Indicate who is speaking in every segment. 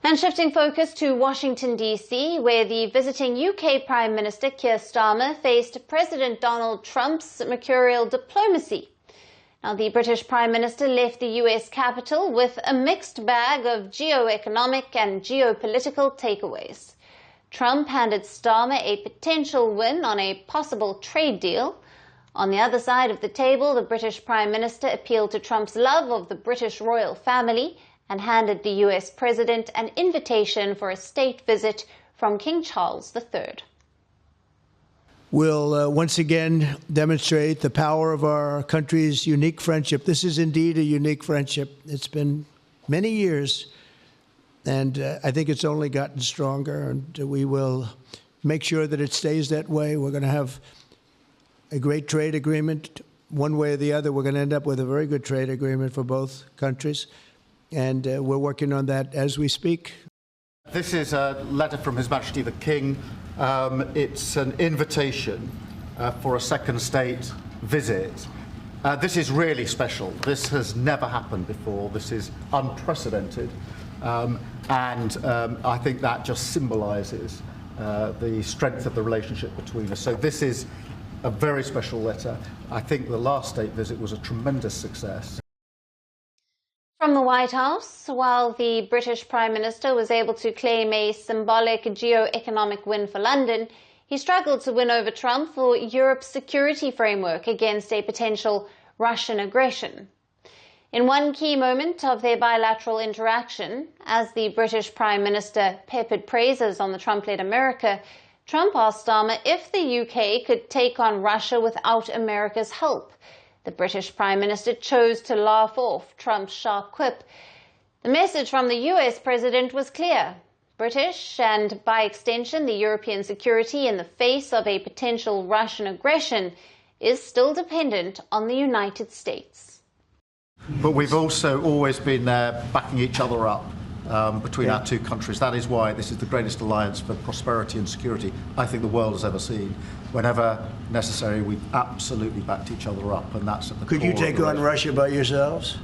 Speaker 1: And shifting focus to Washington, D.C., where the visiting UK Prime Minister Keir Starmer faced President Donald Trump's mercurial diplomacy. Now, the British Prime Minister left the US capital with a mixed bag of geo-economic and geopolitical takeaways. Trump handed Starmer a potential win on a possible trade deal. On the other side of the table, the British Prime Minister appealed to Trump's love of the British royal family and handed the US President an invitation for a state visit from King Charles III.
Speaker 2: We'll once again demonstrate the power of our country's unique friendship. This is indeed a unique friendship. It's been many years, and I think it's only gotten stronger, and we will make sure that it stays that way. We're going to have a great trade agreement. One way or the other, we're going to end up with a very good trade agreement for both countries. And we're working on that as we speak.
Speaker 3: This is a letter from His Majesty the King. It's an invitation for a second state visit. This is really special. This has never happened before. This is unprecedented. And I think that just symbolises the strength of the relationship between us. So this is a very special letter. I think the last state visit was a tremendous success.
Speaker 1: From the White House, while the British Prime Minister was able to claim a symbolic geo-economic win for London, he struggled to win over Trump for Europe's security framework against a potential Russian aggression. In one key moment of their bilateral interaction, as the British Prime Minister peppered praises on the Trump-led America, Trump asked Starmer if the UK could take on Russia without America's help. The British Prime Minister chose to laugh off Trump's sharp quip. The message from the US President was clear. British, and by extension the European security in the face of a potential Russian aggression, is still dependent on the United States.
Speaker 3: But we've also always been there backing each other up between our two countries. That is why this is the greatest alliance for prosperity and security I think the world has ever seen. Whenever necessary, we've absolutely backed each other up, and that's at the core.
Speaker 2: Could you take on Russia by yourselves?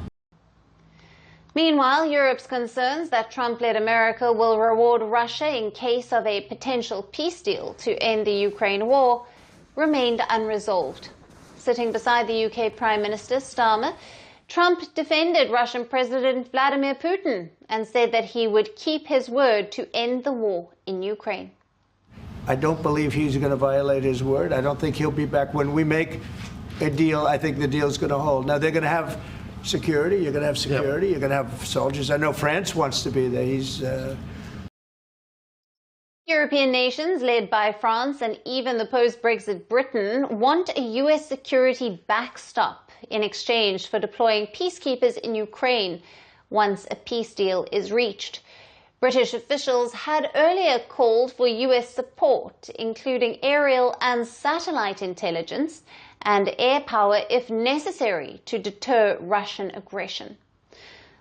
Speaker 1: Meanwhile, Europe's concerns that Trump-led America will reward Russia in case of a potential peace deal to end the Ukraine war remained unresolved. Sitting beside the UK Prime Minister Starmer, Trump defended Russian President Vladimir Putin and said that he would keep his word to end the war in Ukraine.
Speaker 2: I don't believe he's going to violate his word. I don't think he'll be back. When we make a deal, I think the deal's going to hold. Now, they're going to have security. You're going to have security. Yep. You're going to have soldiers. I know France wants to be there.
Speaker 1: European nations, led by France and even the post-Brexit Britain, want a US security backstop in exchange for deploying peacekeepers in Ukraine once a peace deal is reached. British officials had earlier called for US support, including aerial and satellite intelligence and air power if necessary to deter Russian aggression.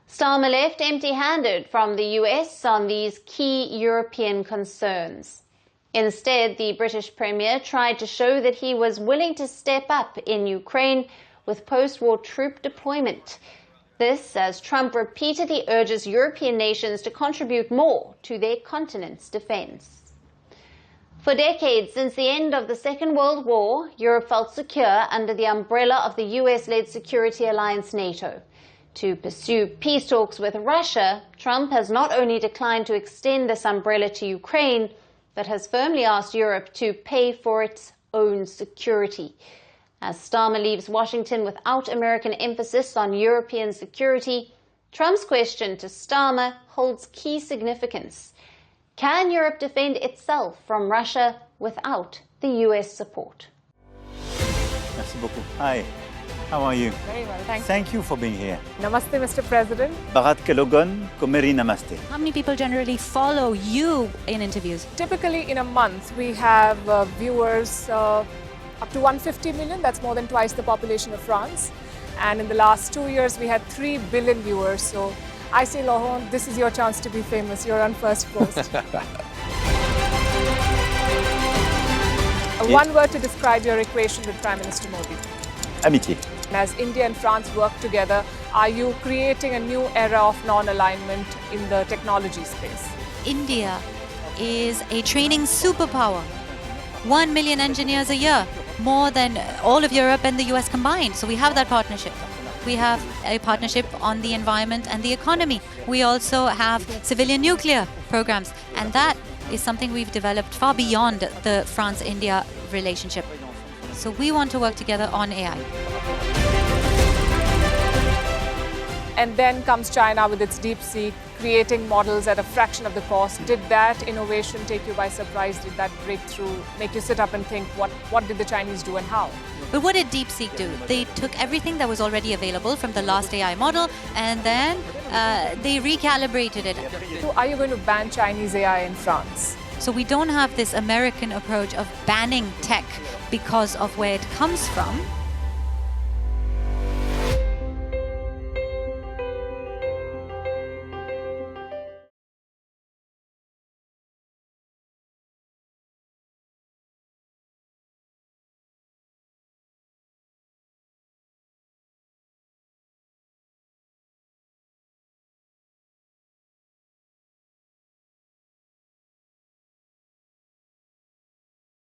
Speaker 1: Starmer left empty-handed from the US on these key European concerns. Instead, the British Premier tried to show that he was willing to step up in Ukraine with post-war troop deployment. This as Trump repeatedly urges European nations to contribute more to their continent's defense. For decades since the end of the Second World War, Europe felt secure under the umbrella of the US-led security alliance NATO. To pursue peace talks with Russia, Trump has not only declined to extend this umbrella to Ukraine, but has firmly asked Europe to pay for its own security. As Starmer leaves Washington without American emphasis on European security, Trump's question to Starmer holds key significance. Can Europe defend itself from Russia without the US support?
Speaker 4: Merci beaucoup. Hi, how are you?
Speaker 5: Very well, thank you.
Speaker 4: Thank you for being here.
Speaker 5: Namaste, Mr. President.
Speaker 4: Bharat Kelogan, Komeri Namaste.
Speaker 6: How many people generally follow you in interviews?
Speaker 5: Typically in a month, we have viewers up to 150 million. That's more than twice the population of France. And in the last 2 years, we had 3 billion viewers. So I say, Laurent, this is your chance to be famous. You're on Firstpost. One word to describe your equation with Prime Minister Modi.
Speaker 4: Amitié.
Speaker 5: As India and France work together, are you creating a new era of non-alignment in the technology space?
Speaker 6: India is a training superpower. 1 million engineers a year, more than all of Europe and the US combined. So we have that partnership. We have a partnership on the environment and the economy. We also have civilian nuclear programs, and that is something we've developed far beyond the France-India relationship. So we want to work together on AI.
Speaker 5: And then comes China with its DeepSeek, creating models at a fraction of the cost. Did that innovation take you by surprise? Did that breakthrough make you sit up and think, what did the Chinese do and how?
Speaker 6: But what did DeepSeek do? They took everything that was already available from the last AI model, and then they recalibrated it.
Speaker 5: So are you going to ban Chinese AI in France?
Speaker 6: So we don't have this American approach of banning tech because of where it comes from.